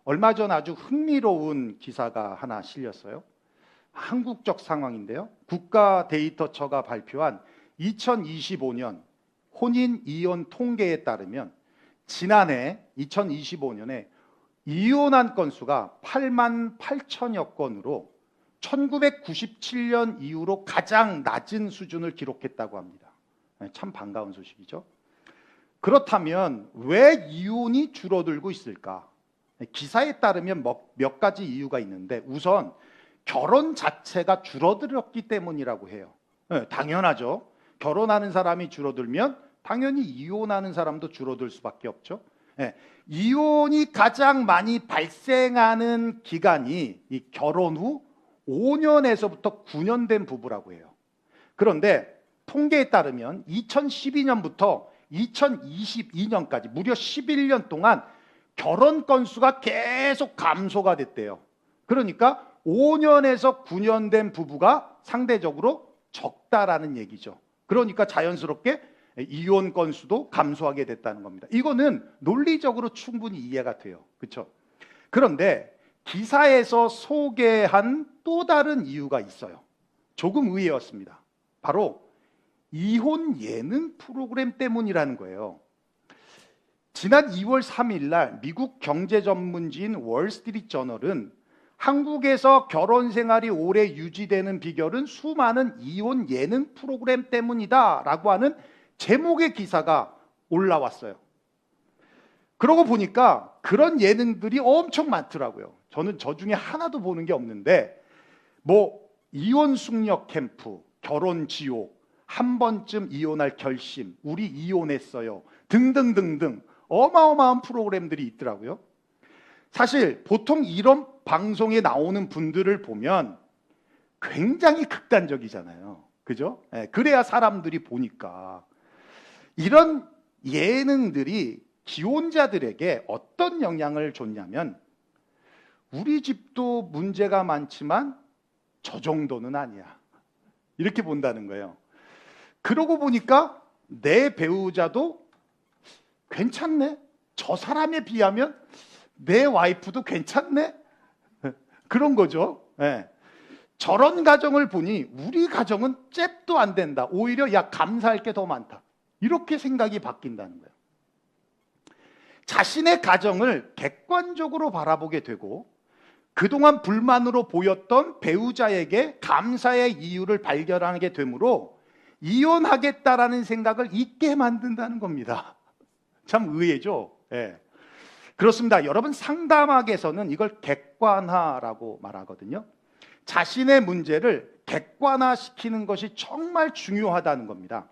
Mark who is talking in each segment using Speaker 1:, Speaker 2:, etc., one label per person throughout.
Speaker 1: 얼마 전 아주 흥미로운 기사가 하나 실렸어요. 한국적 상황인데요. 국가데이터처가 발표한 2025년 혼인 이혼 통계에 따르면 지난해 2025년에 이혼한 건수가 8만 8천여 건으로 1997년 이후로 가장 낮은 수준을 기록했다고 합니다. 참 반가운 소식이죠. 그렇다면 왜 이혼이 줄어들고 있을까? 기사에 따르면 몇 가지 이유가 있는데, 우선 결혼 자체가 줄어들었기 때문이라고 해요. 당연하죠. 결혼하는 사람이 줄어들면 당연히 이혼하는 사람도 줄어들 수밖에 없죠. 이혼이 가장 많이 발생하는 기간이 이 결혼 후 5년에서부터 9년 된 부부라고 해요. 그런데 통계에 따르면 2012년부터 2022년까지 무려 11년 동안 결혼 건수가 계속 감소가 됐대요. 그러니까 5년에서 9년 된 부부가 상대적으로 적다라는 얘기죠. 그러니까 자연스럽게 이혼 건수도 감소하게 됐다는 겁니다. 이거는 논리적으로 충분히 이해가 돼요. 그렇죠? 그런데 기사에서 소개한 또 다른 이유가 있어요. 조금 의외였습니다. 바로 이혼 예능 프로그램 때문이라는 거예요. 지난 2월 3일 날 미국 경제 전문지인 월스트리트 저널은 한국에서 결혼 생활이 오래 유지되는 비결은 수많은 이혼 예능 프로그램 때문이다 라고 하는 제목의 기사가 올라왔어요. 그러고 보니까 그런 예능들이 엄청 많더라고요. 저는 저 중에 하나도 보는 게 없는데, 이혼 숙녀 캠프, 결혼 지옥, 한 번쯤 이혼할 결심, 우리 이혼했어요 등등등등 어마어마한 프로그램들이 있더라고요. 사실 보통 이런 방송에 나오는 분들을 보면 굉장히 극단적이잖아요. 그죠? 그래야 사람들이 보니까. 이런 예능들이 기혼자들에게 어떤 영향을 줬냐면, 우리 집도 문제가 많지만 저 정도는 아니야, 이렇게 본다는 거예요. 그러고 보니까 내 배우자도 괜찮네, 저 사람에 비하면 내 와이프도 괜찮네, 그런 거죠. 저런 가정을 보니 우리 가정은 잽도 안 된다, 오히려 감사할 게 더 많다, 이렇게 생각이 바뀐다는 거예요. 자신의 가정을 객관적으로 바라보게 되고, 그동안 불만으로 보였던 배우자에게 감사의 이유를 발견하게 되므로 이혼하겠다라는 생각을 잊게 만든다는 겁니다. 참 의외죠. 그렇습니다. 여러분, 상담학에서는 이걸 객관화라고 말하거든요. 자신의 문제를 객관화시키는 것이 정말 중요하다는 겁니다.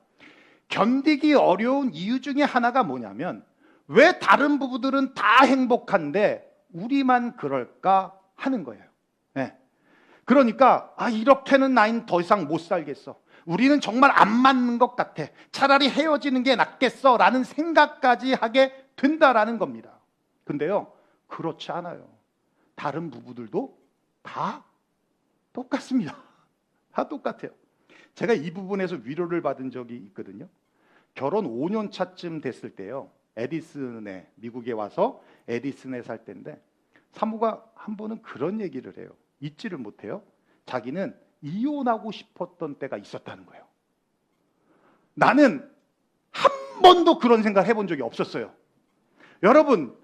Speaker 1: 견디기 어려운 이유 중에 하나가 뭐냐면, 왜 다른 부부들은 다 행복한데 우리만 그럴까 하는 거예요. 그러니까 이렇게는 나는 더 이상 못 살겠어, 우리는 정말 안 맞는 것 같아, 차라리 헤어지는 게 낫겠어 라는 생각까지 하게 된다라는 겁니다. 근데요, 그렇지 않아요. 다른 부부들도 다 똑같습니다. 다 똑같아요. 제가 이 부분에서 위로를 받은 적이 있거든요. 결혼 5년 차쯤 됐을 때요, 미국에 와서 에디슨에 살 때인데, 사모가 한 번은 그런 얘기를 해요. 잊지를 못해요. 자기는 이혼하고 싶었던 때가 있었다는 거예요. 나는 한 번도 그런 생각을 해본 적이 없었어요. 여러분,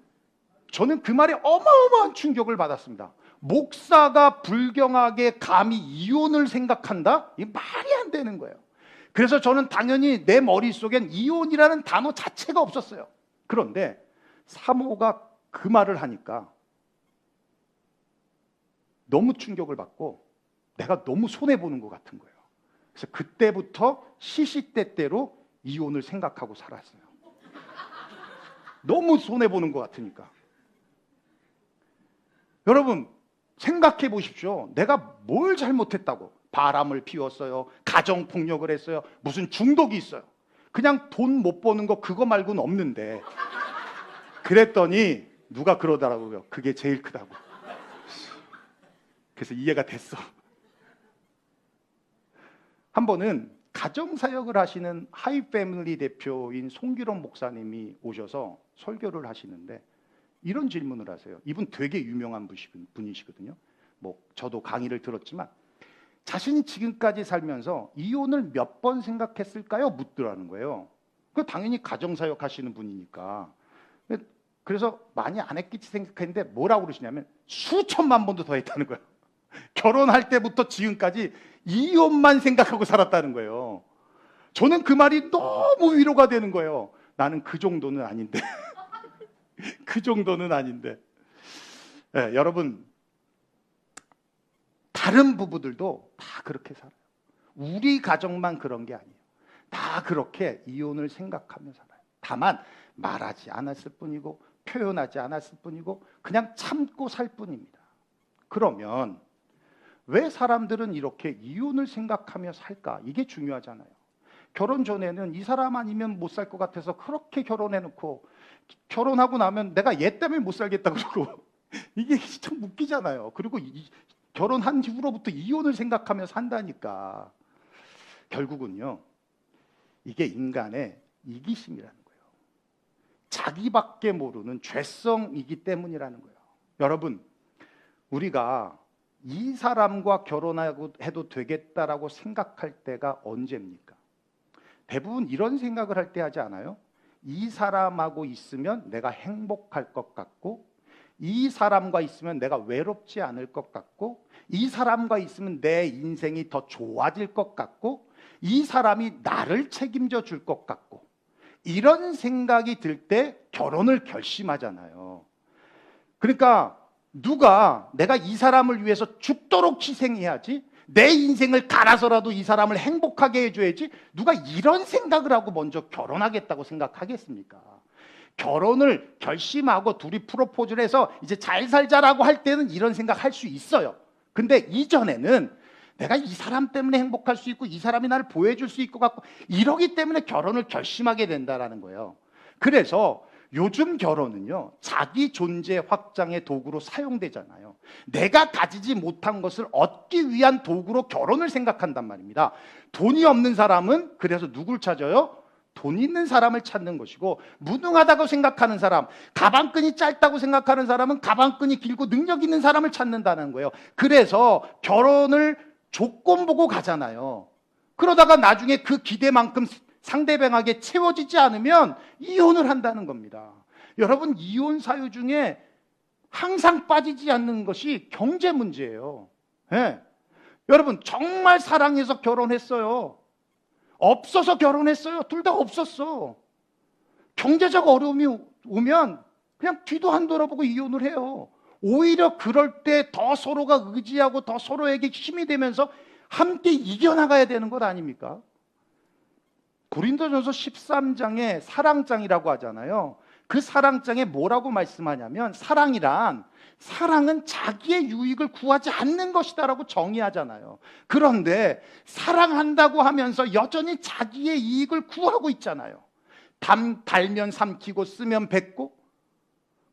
Speaker 1: 저는 그 말에 어마어마한 충격을 받았습니다. 목사가 불경하게 감히 이혼을 생각한다? 이게 말이 안 되는 거예요. 그래서 저는 당연히 내 머릿속엔 이혼이라는 단어 자체가 없었어요. 그런데 사모가 그 말을 하니까 너무 충격을 받고 내가 너무 손해보는 것 같은 거예요. 그래서 그때부터 시시때때로 이혼을 생각하고 살았어요. 너무 손해보는 것 같으니까. 여러분, 생각해 보십시오. 내가 뭘 잘못했다고? 바람을 피웠어요, 가정폭력을 했어요, 무슨 중독이 있어요. 그냥 돈 못 버는 거 그거 말고는 없는데. 그랬더니 누가 그러더라고요. 그게 제일 크다고. 그래서 이해가 됐어. 한 번은 가정사역을 하시는 하이패밀리 대표인 송기론 목사님이 오셔서 설교를 하시는데, 이런 질문을 하세요. 이분 되게 유명한 분이시거든요. 뭐 저도 강의를 들었지만 자신이 지금까지 살면서 이혼을 몇 번 생각했을까요? 묻더라는 거예요. 그 당연히 가정사역 하시는 분이니까. 그래서 많이 안 했겠지 생각했는데 뭐라고 그러시냐면 수천만 번도 더 했다는 거예요. 결혼할 때부터 지금까지 이혼만 생각하고 살았다는 거예요. 저는 그 말이 너무 위로가 되는 거예요. 나는 그 정도는 아닌데. 그 정도는 아닌데. 네, 여러분, 다른 부부들도 다 그렇게 살아요. 우리 가정만 그런 게 아니에요. 다 그렇게 이혼을 생각하며 살아요. 다만 말하지 않았을 뿐이고 표현하지 않았을 뿐이고 그냥 참고 살 뿐입니다. 그러면 왜 사람들은 이렇게 이혼을 생각하며 살까? 이게 중요하잖아요. 결혼 전에는 이 사람 아니면 못 살 것 같아서 그렇게 결혼해놓고 결혼하고 나면 내가 얘 때문에 못 살겠다 그러고 이게 참 웃기잖아요. 그리고 결혼한 이후로부터 이혼을 생각하며 산다니까. 결국은요, 이게 인간의 이기심이라는 거예요. 자기밖에 모르는 죄성이기 때문이라는 거예요. 여러분, 우리가 이 사람과 결혼하고 해도 되겠다라고 생각할 때가 언제입니까? 대부분 이런 생각을 할 때 하지 않아요? 이 사람하고 있으면 내가 행복할 것 같고, 이 사람과 있으면 내가 외롭지 않을 것 같고, 이 사람과 있으면 내 인생이 더 좋아질 것 같고, 이 사람이 나를 책임져 줄 것 같고, 이런 생각이 들 때 결혼을 결심하잖아요. 그러니까 누가 내가 이 사람을 위해서 죽도록 희생해야지, 내 인생을 갈아서라도 이 사람을 행복하게 해줘야지, 누가 이런 생각을 하고 먼저 결혼하겠다고 생각하겠습니까? 결혼을 결심하고 둘이 프로포즈를 해서 이제 잘 살자라고 할 때는 이런 생각 할 수 있어요. 근데 이전에는 내가 이 사람 때문에 행복할 수 있고 이 사람이 나를 보호해줄 수 있을 것 같고 이러기 때문에 결혼을 결심하게 된다는 거예요. 그래서 요즘 결혼은요, 자기 존재 확장의 도구로 사용되잖아요. 내가 가지지 못한 것을 얻기 위한 도구로 결혼을 생각한단 말입니다. 돈이 없는 사람은 그래서 누굴 찾아요? 돈 있는 사람을 찾는 것이고, 무능하다고 생각하는 사람, 가방끈이 짧다고 생각하는 사람은 가방끈이 길고 능력 있는 사람을 찾는다는 거예요. 그래서 결혼을 조건 보고 가잖아요. 그러다가 나중에 그 기대만큼 상대방에게 채워지지 않으면 이혼을 한다는 겁니다. 여러분, 이혼 사유 중에 항상 빠지지 않는 것이 경제 문제예요. 네. 여러분, 정말 사랑해서 결혼했어요. 없어서 결혼했어요. 둘 다 없었어. 경제적 어려움이 오면 그냥 뒤도 안 돌아보고 이혼을 해요. 오히려 그럴 때 더 서로가 의지하고 더 서로에게 힘이 되면서 함께 이겨나가야 되는 것 아닙니까? 고린도전서 13장에 사랑장이라고 하잖아요. 그 사랑장에 뭐라고 말씀하냐면, 사랑은 자기의 유익을 구하지 않는 것이다라고 정의하잖아요. 그런데 사랑한다고 하면서 여전히 자기의 이익을 구하고 있잖아요. 달면 삼키고 쓰면 뱉고.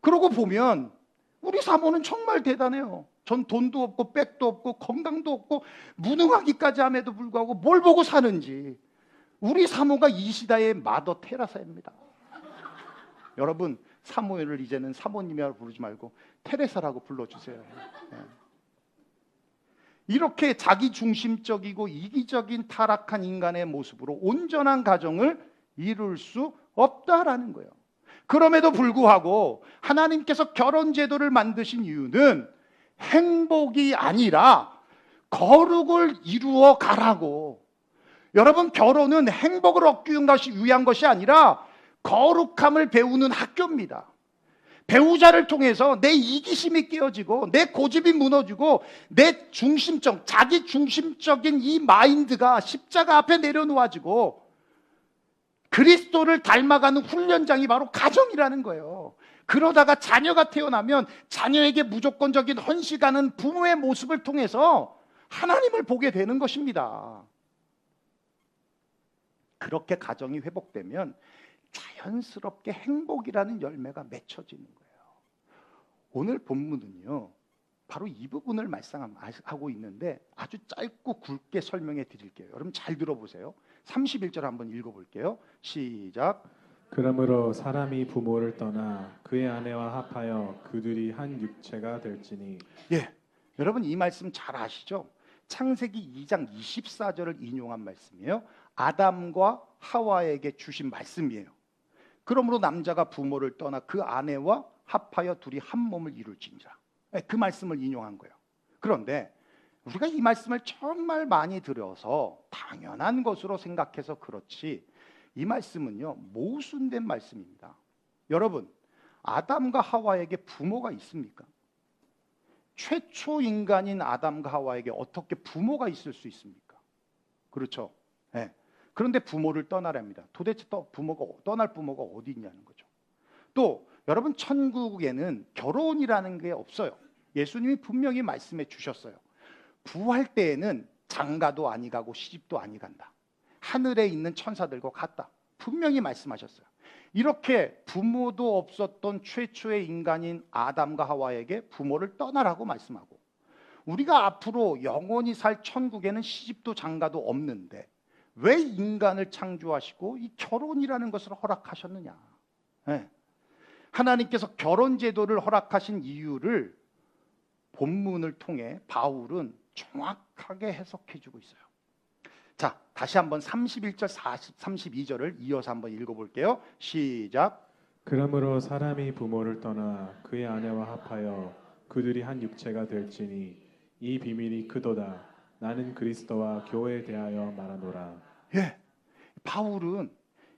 Speaker 1: 그러고 보면 우리 사모는 정말 대단해요. 전 돈도 없고 백도 없고 건강도 없고 무능하기까지 함에도 불구하고 뭘 보고 사는지. 우리 사모가 이 시대의 마더 테라사입니다. 여러분, 사모를 이제는 사모님이라고 부르지 말고 테레사라고 불러주세요. 네. 이렇게 자기중심적이고 이기적인 타락한 인간의 모습으로 온전한 가정을 이룰 수 없다라는 거예요. 그럼에도 불구하고 하나님께서 결혼 제도를 만드신 이유는 행복이 아니라 거룩을 이루어 가라고. 여러분, 결혼은 행복을 얻기 위한 것이 아니라 거룩함을 배우는 학교입니다. 배우자를 통해서 내 이기심이 깨어지고 내 고집이 무너지고 내 자기 중심적인 이 마인드가 십자가 앞에 내려놓아지고 그리스도를 닮아가는 훈련장이 바로 가정이라는 거예요. 그러다가 자녀가 태어나면 자녀에게 무조건적인 헌신하는 부모의 모습을 통해서 하나님을 보게 되는 것입니다. 그렇게 가정이 회복되면 자연스럽게 행복이라는 열매가 맺혀지는 거예요. 오늘 본문은요, 바로 이 부분을 말씀하고 있는데 아주 짧고 굵게 설명해 드릴게요. 여러분 잘 들어보세요. 31절 한번 읽어볼게요. 시작.
Speaker 2: 그러므로 사람이 부모를 떠나 그의 아내와 합하여 그들이 한 육체가 될지니.
Speaker 1: 예, 여러분 이 말씀 잘 아시죠? 창세기 2장 24절을 인용한 말씀이에요. 아담과 하와에게 주신 말씀이에요. 그러므로 남자가 부모를 떠나 그 아내와 합하여 둘이 한 몸을 이룰지니라. 그 말씀을 인용한 거예요. 그런데 우리가 이 말씀을 정말 많이 들어서 당연한 것으로 생각해서 그렇지, 이 말씀은요 모순된 말씀입니다. 여러분, 아담과 하와에게 부모가 있습니까? 최초 인간인 아담과 하와에게 어떻게 부모가 있을 수 있습니까? 그렇죠. 네. 그런데 부모를 떠나랍니다. 도대체 떠날 부모가 어디 있냐는 거죠. 또 여러분, 천국에는 결혼이라는 게 없어요. 예수님이 분명히 말씀해 주셨어요. 부활 때에는 장가도 아니 가고 시집도 아니 간다. 하늘에 있는 천사들과 같다. 분명히 말씀하셨어요. 이렇게 부모도 없었던 최초의 인간인 아담과 하와에게 부모를 떠나라고 말씀하고, 우리가 앞으로 영원히 살 천국에는 시집도 장가도 없는데 왜 인간을 창조하시고 이 결혼이라는 것을 허락하셨느냐. 네. 하나님께서 결혼 제도를 허락하신 이유를 본문을 통해 바울은 정확하게 해석해 주고 있어요. 자, 다시 한번 31절, 32절을 이어서 한번 읽어볼게요. 시작.
Speaker 2: 그러므로 사람이 부모를 떠나 그의 아내와 합하여 그들이 한 육체가 될지니 이 비밀이 크도다. 나는 그리스도와 교회에 대하여 말하노라.
Speaker 1: 예, 바울은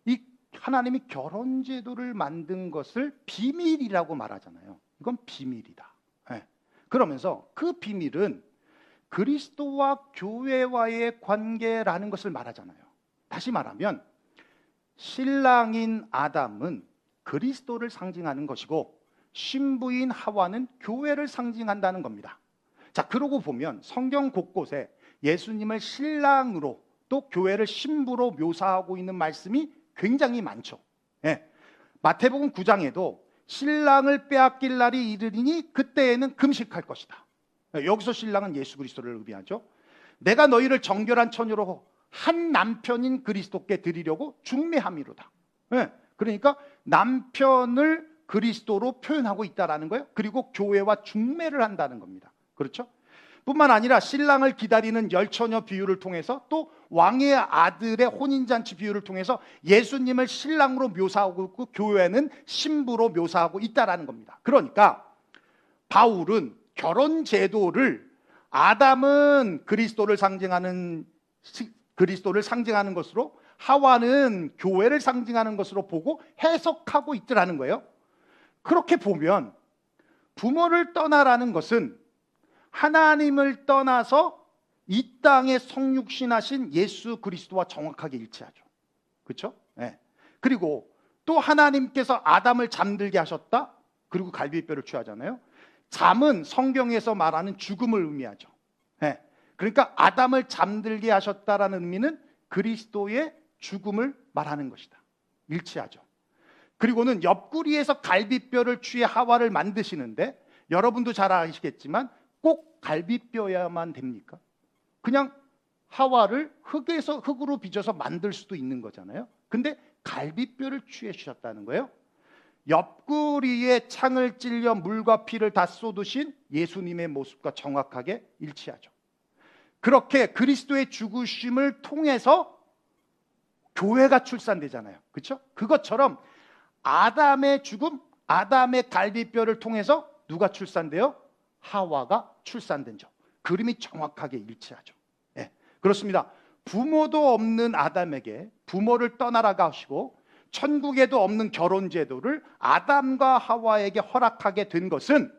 Speaker 1: 이 하나님이 결혼 제도를 만든 것을 비밀이라고 말하잖아요. 이건 비밀이다. 예. 그러면서 그 비밀은 그리스도와 교회와의 관계라는 것을 말하잖아요. 다시 말하면 신랑인 아담은 그리스도를 상징하는 것이고 신부인 하와는 교회를 상징한다는 겁니다. 자, 그러고 보면 성경 곳곳에 예수님을 신랑으로 또 교회를 신부로 묘사하고 있는 말씀이 굉장히 많죠. 예. 마태복음 9장에도 신랑을 빼앗길 날이 이르리니 그때에는 금식할 것이다. 여기서 신랑은 예수 그리스도를 의미하죠. 내가 너희를 정결한 처녀로 한 남편인 그리스도께 드리려고 중매함이로다. 네. 그러니까 남편을 그리스도로 표현하고 있다라는 거예요. 그리고 교회와 중매를 한다는 겁니다. 그렇죠? 뿐만 아니라 신랑을 기다리는 열처녀 비유를 통해서 또 왕의 아들의 혼인잔치 비유를 통해서 예수님을 신랑으로 묘사하고 있고 교회는 신부로 묘사하고 있다라는 겁니다. 그러니까 바울은 결혼 제도를 아담은 그리스도를 상징하는 것으로, 하와는 교회를 상징하는 것으로 보고 해석하고 있더라는 거예요. 그렇게 보면 부모를 떠나라는 것은 하나님을 떠나서 이 땅에 성육신하신 예수 그리스도와 정확하게 일치하죠. 그렇죠? 네. 그리고 또 하나님께서 아담을 잠들게 하셨다. 그리고 갈비뼈를 취하잖아요. 잠은 성경에서 말하는 죽음을 의미하죠. 네. 그러니까 아담을 잠들게 하셨다라는 의미는 그리스도의 죽음을 말하는 것이다. 일치하죠. 그리고는 옆구리에서 갈비뼈를 취해 하와를 만드시는데 여러분도 잘 아시겠지만 꼭 갈비뼈야만 됩니까? 그냥 하와를 흙으로 빚어서 만들 수도 있는 거잖아요. 근데 갈비뼈를 취해 주셨다는 거예요. 옆구리에 창을 찔려 물과 피를 다 쏟으신 예수님의 모습과 정확하게 일치하죠. 그렇게 그리스도의 죽으심을 통해서 교회가 출산되잖아요. 그렇죠? 그것처럼 아담의 죽음, 아담의 갈비뼈를 통해서 누가 출산돼요? 하와가 출산된 점. 그림이 정확하게 일치하죠. 네, 그렇습니다. 부모도 없는 아담에게 부모를 떠나라고 하시고 천국에도 없는 결혼 제도를 아담과 하와에게 허락하게 된 것은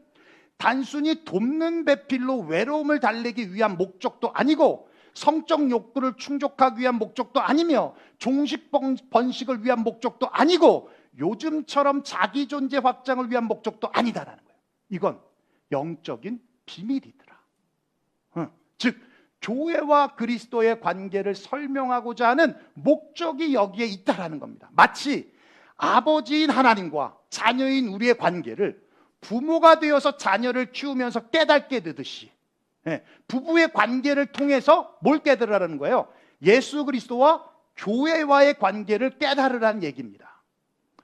Speaker 1: 단순히 돕는 배필로 외로움을 달래기 위한 목적도 아니고 성적 욕구를 충족하기 위한 목적도 아니며 종식 번식을 위한 목적도 아니고 요즘처럼 자기 존재 확장을 위한 목적도 아니다라는 거예요. 이건 영적인 비밀이더라. 즉 교회와 그리스도의 관계를 설명하고자 하는 목적이 여기에 있다라는 겁니다. 마치 아버지인 하나님과 자녀인 우리의 관계를 부모가 되어서 자녀를 키우면서 깨닫게 되듯이 부부의 관계를 통해서 뭘 깨달으라는 거예요? 예수 그리스도와 교회와의 관계를 깨달으라는 얘기입니다.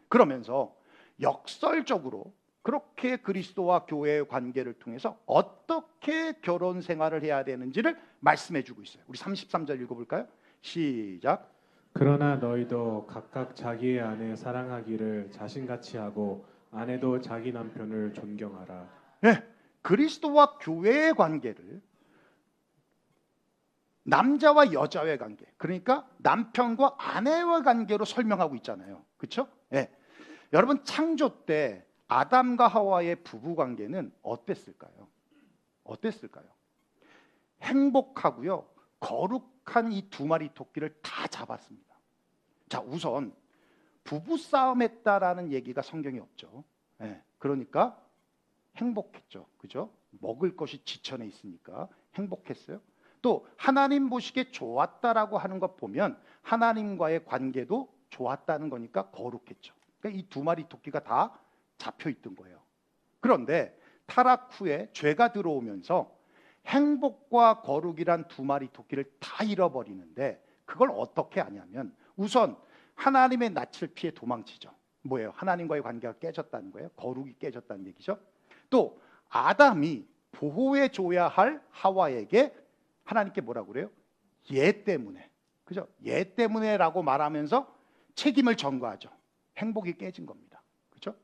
Speaker 1: 그러면서 역설적으로 그렇게 그리스도와 교회의 관계를 통해서 어떻게 결혼 생활을 해야 되는지를 말씀해 주고 있어요. 우리 33절 읽어볼까요? 시작.
Speaker 2: 그러나 너희도 각각 자기의 아내 사랑하기를 자신같이 하고 아내도 자기 남편을 존경하라.
Speaker 1: 네, 그리스도와 교회의 관계를 남자와 여자의 관계, 그러니까 남편과 아내와 관계로 설명하고 있잖아요. 그렇죠? 네. 여러분, 창조 때 아담과 하와의 부부 관계는 어땠을까요? 어땠을까요? 행복하고요, 거룩한 이 두 마리 토끼를 다 잡았습니다. 자, 우선 부부 싸움했다라는 얘기가 성경에 없죠. 네, 그러니까 행복했죠. 그죠? 먹을 것이 지천에 있으니까 행복했어요. 또 하나님 보시기에 좋았다라고 하는 것 보면 하나님과의 관계도 좋았다는 거니까 거룩했죠. 그러니까 이 두 마리 토끼가 다 잡혀 있던 거예요. 그런데 타락 후에 죄가 들어오면서 행복과 거룩이란 두 마리 토끼를 다 잃어버리는데, 그걸 어떻게 하냐면 우선 하나님의 낯을 피해 도망치죠. 뭐예요? 하나님과의 관계가 깨졌다는 거예요. 거룩이 깨졌다는 얘기죠. 또 아담이 보호해 줘야 할 하와에게 하나님께 뭐라고 그래요? 얘 때문에, 그죠? 얘 때문에라고 말하면서 책임을 전가하죠. 행복이 깨진 겁니다. 그죠?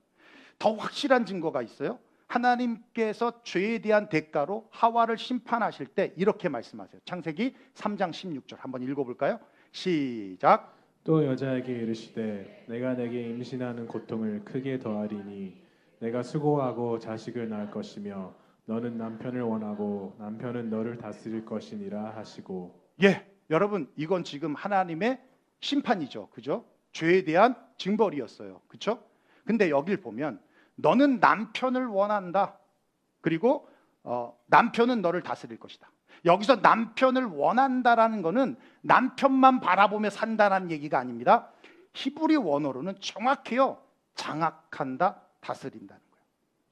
Speaker 1: 더 확실한 증거가 있어요. 하나님께서 죄에 대한 대가로 하와를 심판하실 때 이렇게 말씀하세요. 창세기 3장 16절 한번 읽어볼까요? 시작.
Speaker 2: 또 여자에게 이르시되 내가 내게 임신하는 고통을 크게 더하리니 내가 수고하고 자식을 낳을 것이며 너는 남편을 원하고 남편은 너를 다스릴 것이니라 하시고.
Speaker 1: 예, 여러분, 이건 지금 하나님의 심판이죠. 그죠? 죄에 대한 징벌이었어요. 그렇죠? 근데 여길 보면 너는 남편을 원한다. 그리고 남편은 너를 다스릴 것이다. 여기서 남편을 원한다라는 거는 남편만 바라보며 산다는 얘기가 아닙니다. 히브리 원어로는 정확해요. 장악한다, 다스린다는 거예요.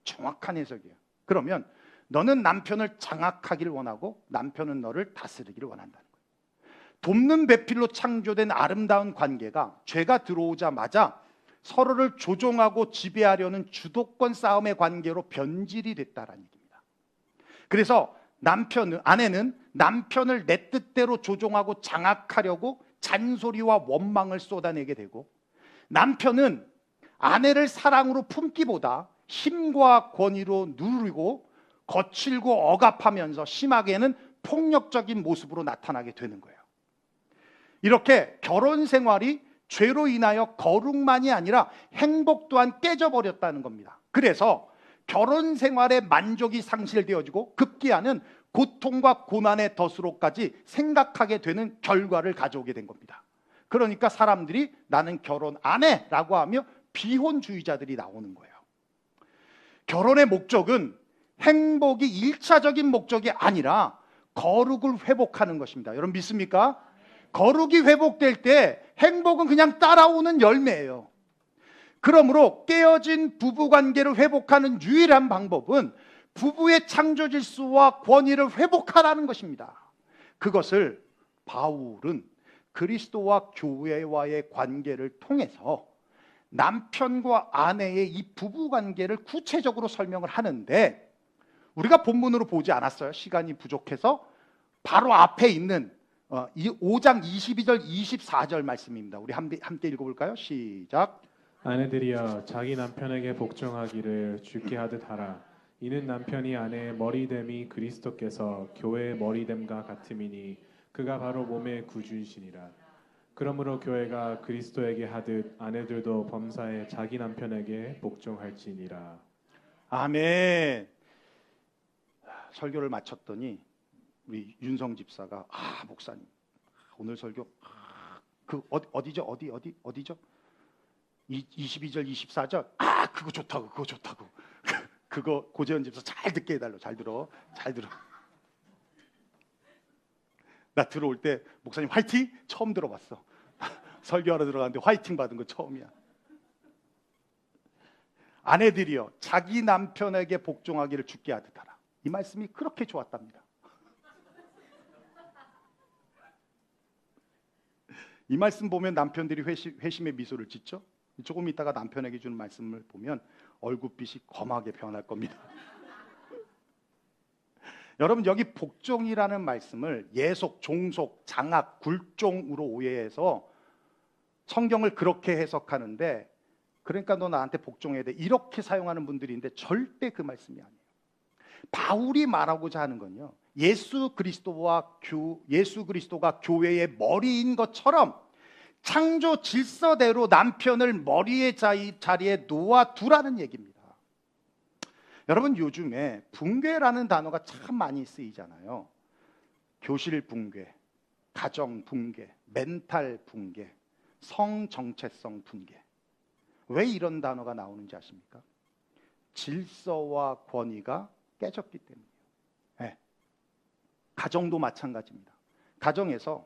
Speaker 1: 정확한 해석이에요. 그러면 너는 남편을 장악하기를 원하고 남편은 너를 다스리기를 원한다는 거예요. 돕는 배필로 창조된 아름다운 관계가 죄가 들어오자마자 서로를 조종하고 지배하려는 주도권 싸움의 관계로 변질이 됐다라는 얘기입니다. 그래서 아내는 남편을 내 뜻대로 조종하고 장악하려고 잔소리와 원망을 쏟아내게 되고, 남편은 아내를 사랑으로 품기보다 힘과 권위로 누르고 거칠고 억압하면서 심하게는 폭력적인 모습으로 나타나게 되는 거예요. 이렇게 결혼 생활이 죄로 인하여 거룩만이 아니라 행복 또한 깨져버렸다는 겁니다. 그래서 결혼 생활의 만족이 상실되어지고 급기야는 고통과 고난의 덫으로까지 생각하게 되는 결과를 가져오게 된 겁니다. 그러니까 사람들이 나는 결혼 안 해라고 하며 비혼주의자들이 나오는 거예요. 결혼의 목적은 행복이 1차적인 목적이 아니라 거룩을 회복하는 것입니다. 여러분 믿습니까? 거룩이 회복될 때 행복은 그냥 따라오는 열매예요. 그러므로 깨어진 부부관계를 회복하는 유일한 방법은 부부의 창조 질서와 권위를 회복하라는 것입니다. 그것을 바울은 그리스도와 교회와의 관계를 통해서 남편과 아내의 이 부부관계를 구체적으로 설명을 하는데, 우리가 본문으로 보지 않았어요. 시간이 부족해서 바로 앞에 있는 5장 22절 24절 말씀입니다. 우리 함께 읽어볼까요? 시작.
Speaker 2: 아내들이여 자기 남편에게 복종하기를 주께 하듯 하라. 이는 남편이 아내의 머리됨이 그리스도께서 교회의 머리됨과 같음이니 그가 바로 몸의 구주이시니라. 그러므로 교회가 그리스도에게 하듯 아내들도 범사에 자기 남편에게 복종할지니라. 아멘.
Speaker 1: 설교를 마쳤더니 우리 윤성 집사가 목사님 오늘 설교 어디죠? 22절 24절 그거 좋다고 그거 고재현 집사 잘 듣게 해달라. 잘 들어. 나 들어올 때 목사님 화이팅 처음 들어봤어. 설교하러 들어갔는데 화이팅 받은 거 처음이야. 아내들이여 자기 남편에게 복종하기를 주께 하듯 하라. 이 말씀이 그렇게 좋았답니다. 이 말씀 보면 남편들이 회심의 미소를 짓죠. 조금 있다가 남편에게 주는 말씀을 보면 얼굴빛이 검하게 변할 겁니다. 여러분, 여기 복종이라는 말씀을 예속, 종속, 장악, 굴종으로 오해해서 성경을 그렇게 해석하는데, 그러니까 너 나한테 복종해야 돼, 이렇게 사용하는 분들인데 절대 그 말씀이 아니에요. 바울이 말하고자 하는 건요, 예수 그리스도가 교회의 머리인 것처럼 창조 질서대로 남편을 머리의 자리에 놓아두라는 얘기입니다. 여러분, 요즘에 붕괴라는 단어가 참 많이 쓰이잖아요. 교실 붕괴, 가정 붕괴, 멘탈 붕괴, 성 정체성 붕괴. 왜 이런 단어가 나오는지 아십니까? 질서와 권위가 깨졌기 때문이에요. 네. 가정도 마찬가지입니다. 가정에서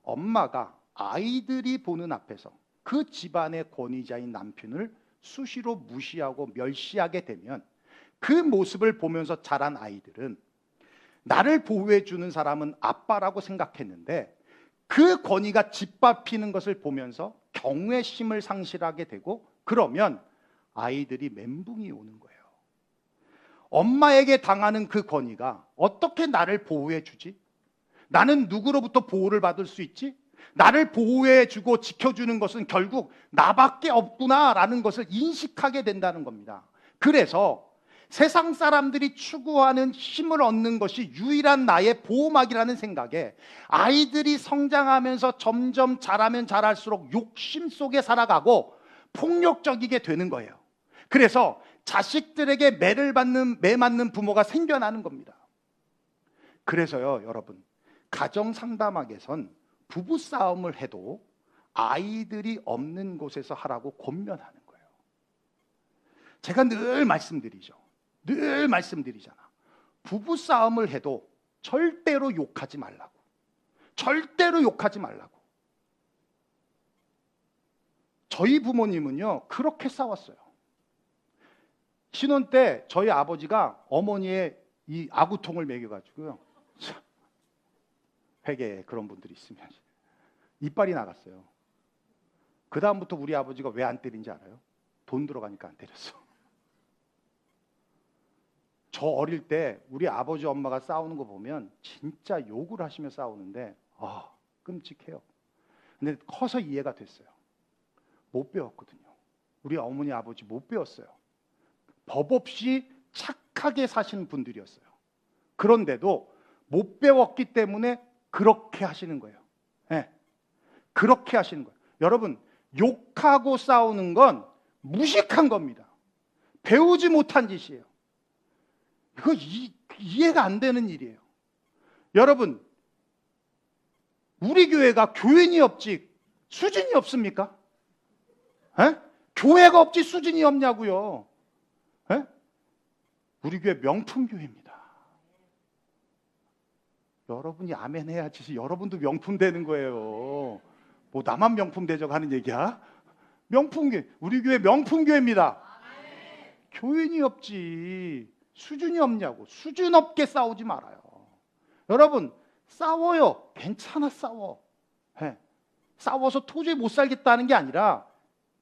Speaker 1: 엄마가 아이들이 보는 앞에서 그 집안의 권위자인 남편을 수시로 무시하고 멸시하게 되면, 그 모습을 보면서 자란 아이들은 나를 보호해 주는 사람은 아빠라고 생각했는데, 그 권위가 짓밟히는 것을 보면서 경외심을 상실하게 되고, 그러면 아이들이 멘붕이 오는 거예요. 엄마에게 당하는 그 권위가 어떻게 나를 보호해 주지? 나는 누구로부터 보호를 받을 수 있지? 나를 보호해 주고 지켜주는 것은 결국 나밖에 없구나라는 것을 인식하게 된다는 겁니다. 그래서 세상 사람들이 추구하는 힘을 얻는 것이 유일한 나의 보호막이라는 생각에 아이들이 성장하면서 점점 자라면 자랄수록 욕심 속에 살아가고 폭력적이게 되는 거예요. 그래서 자식들에게 매 맞는 부모가 생겨나는 겁니다. 그래서요, 여러분, 가정 상담학에선 부부 싸움을 해도 아이들이 없는 곳에서 하라고 권면하는 거예요. 제가 늘 말씀드리잖아. 부부 싸움을 해도 절대로 욕하지 말라고. 절대로 욕하지 말라고. 저희 부모님은요, 그렇게 싸웠어요. 신혼 때 저희 아버지가 어머니의 이 아구통을 먹여가지고요, 회계에 그런 분들이 있으면 이빨이 나갔어요. 그 다음부터 우리 아버지가 왜 안 때린지 알아요? 돈 들어가니까 안 때렸어. 저 어릴 때 우리 아버지 엄마가 싸우는 거 보면 진짜 욕을 하시며 싸우는데 끔찍해요. 근데 커서 이해가 됐어요. 못 배웠거든요. 우리 어머니 아버지 못 배웠어요. 법 없이 착하게 사시는 분들이었어요. 그런데도 못 배웠기 때문에 그렇게 하시는 거예요. 네. 그렇게 하시는 거예요. 여러분, 욕하고 싸우는 건 무식한 겁니다. 배우지 못한 짓이에요. 이거 이해가 안 되는 일이에요. 여러분, 우리 교회가 교인이 없지 수준이 없습니까? 에? 교회가 없지 수준이 없냐고요. 에? 우리 교회 명품 교회입니다. 여러분이 아멘 해야지 여러분도 명품 되는 거예요. 뭐 나만 명품 되자고 하는 얘기야? 명품 교회, 우리 교회 명품 교회입니다. 교인이 없지 수준이 없냐고. 수준 없게 싸우지 말아요. 여러분, 싸워요. 괜찮아, 싸워. 네. 싸워서 도저히 못 살겠다는 게 아니라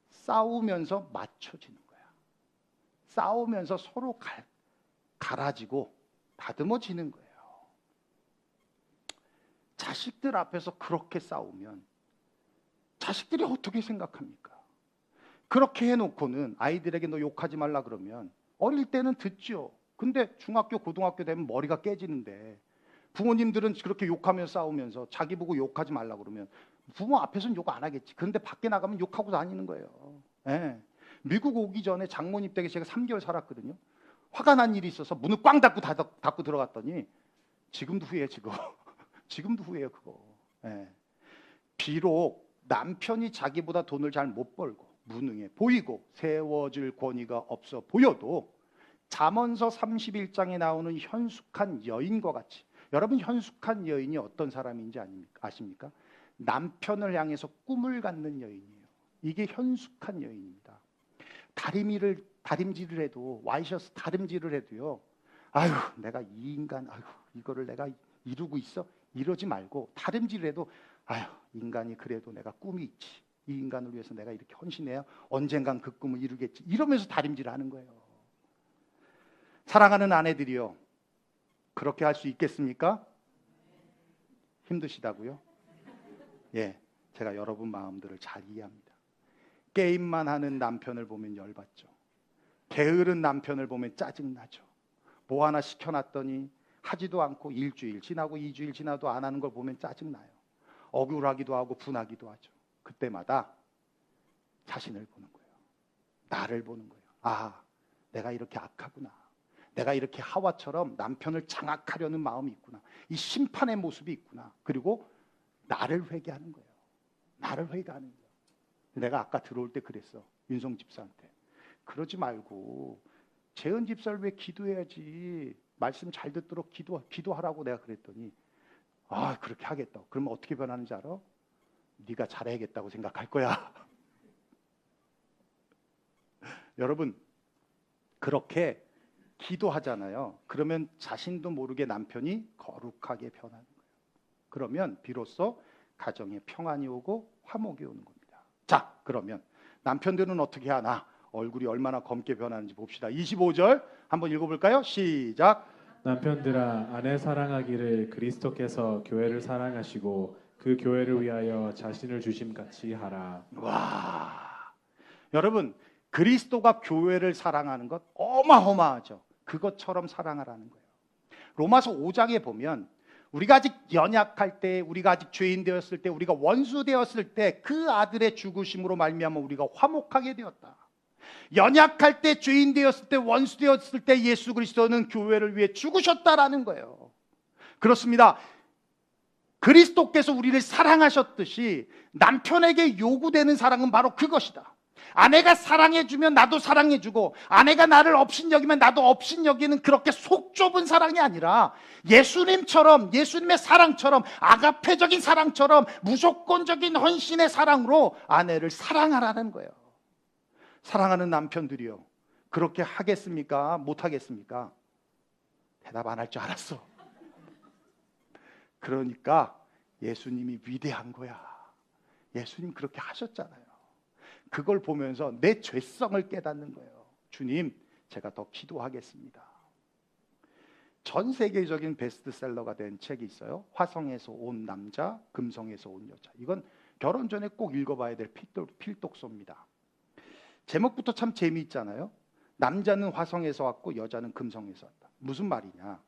Speaker 1: 싸우면서 맞춰지는 거야. 싸우면서 서로 갈아지고 다듬어지는 거예요. 자식들 앞에서 그렇게 싸우면 자식들이 어떻게 생각합니까? 그렇게 해놓고는 아이들에게 너 욕하지 말라 그러면 어릴 때는 듣죠. 근데 중학교, 고등학교 되면 머리가 깨지는데, 부모님들은 그렇게 욕하며 싸우면서 자기 보고 욕하지 말라 그러면 부모 앞에서는 욕 안 하겠지. 그런데 밖에 나가면 욕하고 다니는 거예요. 네. 미국 오기 전에 장모님 댁에 제가 3개월 살았거든요. 화가 난 일이 있어서 문을 꽝 닫고 들어갔더니 지금도 후회해, 지금. 지금도 후회해요, 그거. 네. 비록 남편이 자기보다 돈을 잘 못 벌고 무능해 보이고 세워질 권위가 없어 보여도 잠언서 31장에 나오는 현숙한 여인과 같이, 여러분, 현숙한 여인이 어떤 사람인지 아십니까? 남편을 향해서 꿈을 갖는 여인이에요. 이게 현숙한 여인입니다. 다림질을 해도, 와이셔츠 다림질을 해도요, 아유, 내가 이 인간, 아유, 이거를 내가 이루고 있어? 이러지 말고, 다림질을 해도, 아유, 인간이 그래도 내가 꿈이 있지. 이 인간을 위해서 내가 이렇게 헌신해야 언젠간 그 꿈을 이루겠지. 이러면서 다림질하는 거예요. 사랑하는 아내들이요, 그렇게 할 수 있겠습니까? 힘드시다고요? 예, 제가 여러분 마음들을 잘 이해합니다. 게임만 하는 남편을 보면 열받죠. 게으른 남편을 보면 짜증나죠. 뭐 하나 시켜놨더니 하지도 않고 일주일 지나고 2주일 지나도 안 하는 걸 보면 짜증나요. 억울하기도 하고 분하기도 하죠. 그때마다 자신을 보는 거예요. 나를 보는 거예요. 아, 내가 이렇게 악하구나. 내가 이렇게 하와처럼 남편을 장악하려는 마음이 있구나. 이 심판의 모습이 있구나. 그리고 나를 회개하는 거예요. 나를 회개하는 거예요. 내가 아까 들어올 때 그랬어. 윤성 집사한테. 그러지 말고 재은 집사를 왜 기도해야지. 말씀 잘 듣도록 기도하라고 내가 그랬더니 아, 그렇게 하겠다. 그러면 어떻게 변하는지 알아? 네가 잘해야겠다고 생각할 거야. 여러분, 그렇게 기도하잖아요. 그러면 자신도 모르게 남편이 거룩하게 변하는 거예요. 그러면 비로소 가정에 평안이 오고 화목이 오는 겁니다. 자, 그러면 남편들은 어떻게 하나? 얼굴이 얼마나 검게 변하는지 봅시다. 25절 한번 읽어볼까요? 시작.
Speaker 2: 남편들아 아내 사랑하기를 그리스도께서 교회를 사랑하시고 그 교회를 위하여 자신을 주심같이 하라.
Speaker 1: 와, 여러분, 그리스도가 교회를 사랑하는 것 어마어마하죠. 그것처럼 사랑하라는 거예요. 로마서 5장에 보면 우리가 아직 연약할 때, 우리가 아직 죄인 되었을 때, 우리가 원수 되었을 때 그 아들의 죽으심으로 말미암아 우리가 화목하게 되었다. 연약할 때, 죄인 되었을 때, 원수 되었을 때 예수 그리스도는 교회를 위해 죽으셨다라는 거예요. 그렇습니다. 그리스도께서 우리를 사랑하셨듯이 남편에게 요구되는 사랑은 바로 그것이다. 아내가 사랑해주면 나도 사랑해주고, 아내가 나를 업신여기면 나도 업신여기는 그렇게 속 좁은 사랑이 아니라 예수님처럼, 예수님의 사랑처럼, 아가페적인 사랑처럼 무조건적인 헌신의 사랑으로 아내를 사랑하라는 거예요. 사랑하는 남편들이요, 그렇게 하겠습니까? 못하겠습니까? 대답 안 할 줄 알았어. 그러니까 예수님이 위대한 거야. 예수님 그렇게 하셨잖아요. 그걸 보면서 내 죄성을 깨닫는 거예요. 주님, 제가 더 기도하겠습니다. 전 세계적인 베스트셀러가 된 책이 있어요. 화성에서 온 남자, 금성에서 온 여자. 이건 결혼 전에 꼭 읽어봐야 될 필독서입니다. 제목부터 참 재미있잖아요. 남자는 화성에서 왔고 여자는 금성에서 왔다. 무슨 말이냐?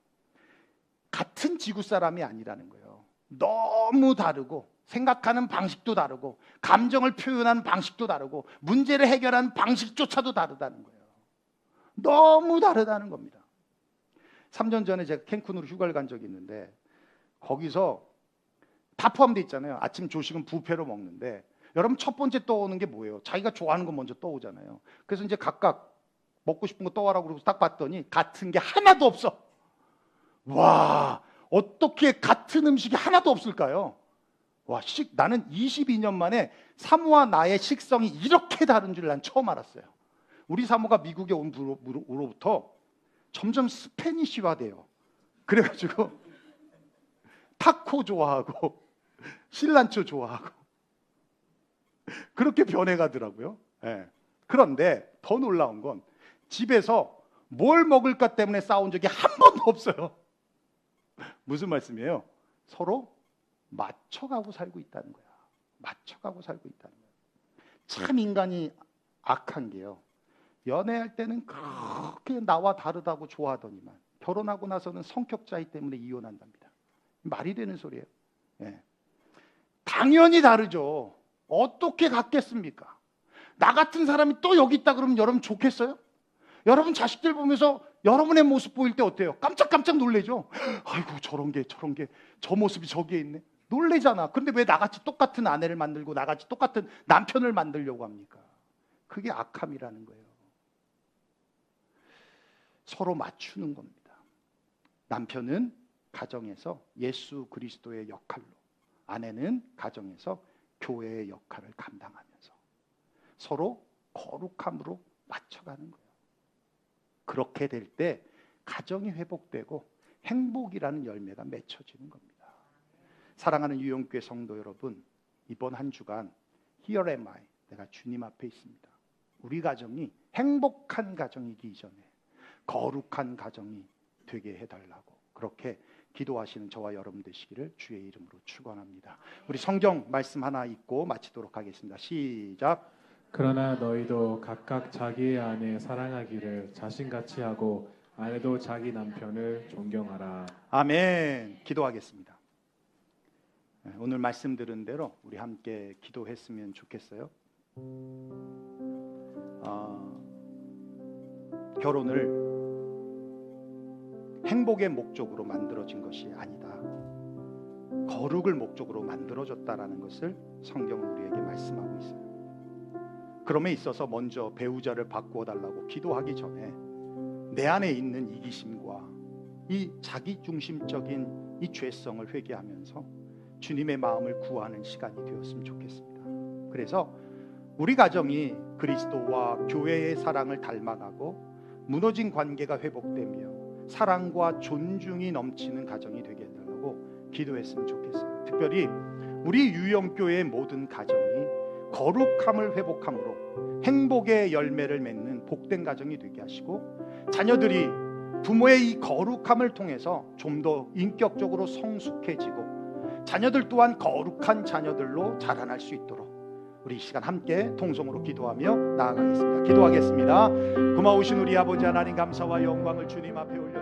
Speaker 1: 같은 지구 사람이 아니라는 거예요. 너무 다르고, 생각하는 방식도 다르고, 감정을 표현하는 방식도 다르고, 문제를 해결하는 방식조차도 다르다는 거예요. 너무 다르다는 겁니다. 3년 전에 제가 캔쿤으로 휴가를 간 적이 있는데, 거기서 다 포함되어 있잖아요. 아침 조식은 뷔페로 먹는데, 여러분 첫 번째 떠오는 게 뭐예요? 자기가 좋아하는 거 먼저 떠오잖아요. 그래서 이제 각각 먹고 싶은 거 떠와라고 그러고 딱 봤더니 같은 게 하나도 없어. 와, 어떻게 같은 음식이 하나도 없을까요? 와, 나는 22년 만에 사모와 나의 식성이 이렇게 다른 줄 난 처음 알았어요. 우리 사모가 미국에 온 후로부터 점점 스페니쉬화돼요. 그래가지고 타코 좋아하고 실란초 좋아하고 그렇게 변해가더라고요. 예. 그런데 더 놀라운 건 집에서 뭘 먹을까 때문에 싸운 적이 한 번도 없어요. 무슨 말씀이에요? 서로 맞춰가고 살고 있다는 거야. 맞춰가고 살고 있다는 거야. 참 인간이 악한 게요, 연애할 때는 그렇게 나와 다르다고 좋아하더니만 결혼하고 나서는 성격 차이 때문에 이혼한답니다. 말이 되는 소리예요. 예. 당연히 다르죠. 어떻게 같겠습니까? 나 같은 사람이 또 여기 있다 그러면 여러분 좋겠어요? 여러분 자식들 보면서 여러분의 모습 보일 때 어때요? 깜짝깜짝 놀래죠? 아이고 저런 게 저 모습이 저기에 있네. 놀래잖아. 근데 왜 나같이 똑같은 아내를 만들고 나같이 똑같은 남편을 만들려고 합니까? 그게 악함이라는 거예요. 서로 맞추는 겁니다. 남편은 가정에서 예수 그리스도의 역할로, 아내는 가정에서 교회의 역할을 감당하면서 서로 거룩함으로 맞춰가는 거예요. 그렇게 될 때 가정이 회복되고 행복이라는 열매가 맺혀지는 겁니다. 사랑하는 유영교회 성도 여러분, 이번 한 주간 Here am I. 내가 주님 앞에 있습니다. 우리 가정이 행복한 가정이기 전에 거룩한 가정이 되게 해달라고 그렇게 기도하시는 저와 여러분 되시기를 주의 이름으로 축원합니다. 우리 성경 말씀 하나 읽고 마치도록 하겠습니다. 시작.
Speaker 2: 그러나 너희도 각각 자기의 아내 사랑하기를 자신같이 하고 아내도 자기 남편을 존경하라.
Speaker 1: 아멘. 기도하겠습니다. 오늘 말씀 들은 대로 우리 함께 기도했으면 좋겠어요. 결혼을 행복의 목적으로 만들어진 것이 아니다. 거룩을 목적으로 만들어졌다라는 것을 성경은 우리에게 말씀하고 있어요. 그럼에 있어서 먼저 배우자를 바꾸어 달라고 기도하기 전에 내 안에 있는 이기심과 이 자기중심적인 이 죄성을 회개하면서 주님의 마음을 구하는 시간이 되었으면 좋겠습니다. 그래서 우리 가정이 그리스도와 교회의 사랑을 닮아가고 무너진 관계가 회복되며 사랑과 존중이 넘치는 가정이 되게 해달라고 기도했으면 좋겠어요. 특별히 우리 유영교회의 모든 가정이 거룩함을 회복함으로 행복의 열매를 맺는 복된 가정이 되게 하시고 자녀들이 부모의 이 거룩함을 통해서 좀 더 인격적으로 성숙해지고 자녀들 또한 거룩한 자녀들로 자라날 수 있도록 우리 이 시간 함께 통성으로 기도하며 나아가겠습니다. 기도하겠습니다. 고마우신 우리 아버지 하나님 감사와 영광을 주님 앞에 올려